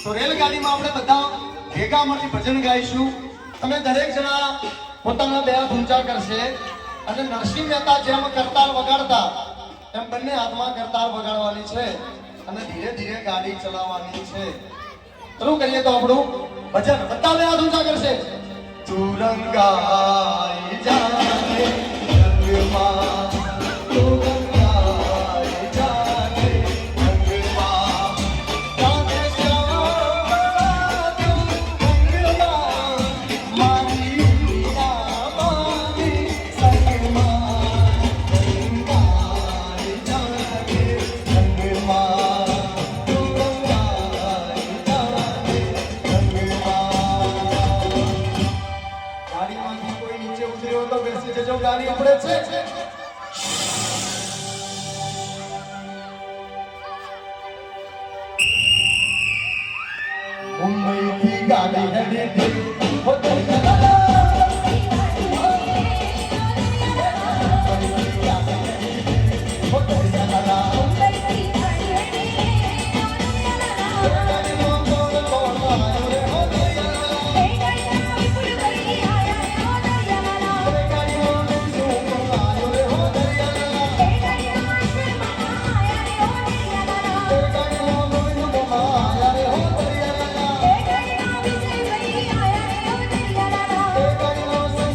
તો રેલગાડીમાં આપણે બધા ભેગા મળી ભજન ગાઈશું. તમે દરેક જણા પોતાના બે હાથ ઊંચા કરશે અને નરસિંહ મહેતા જેમ કરતાલ વગાડતા એમ બંને હાથમાં કરતાલ વગાડવાની છે અને ધીરે ધીરે ગાડી ચલાવવાની છે. શરૂ કરીએ તો આપણું ભજન. બધા બે હાથ ઊંચા કરશે. તું રંગાઈ જાને રંગમાં, તું રંગાઈ જાને રંગમાં, જાને શ્યામ તું રંગમાં, મારી મીરાબાઈ સંગમાં, રંગાઈ જાને રંગમાં, તું રંગાઈ જાને રંગમાં. ગાડીમાંથી કોઈ નીચે ઉતર્યો તો બેસી જજો, ગાડી આપણે છે. મુંબઈથી ગાડી હેડી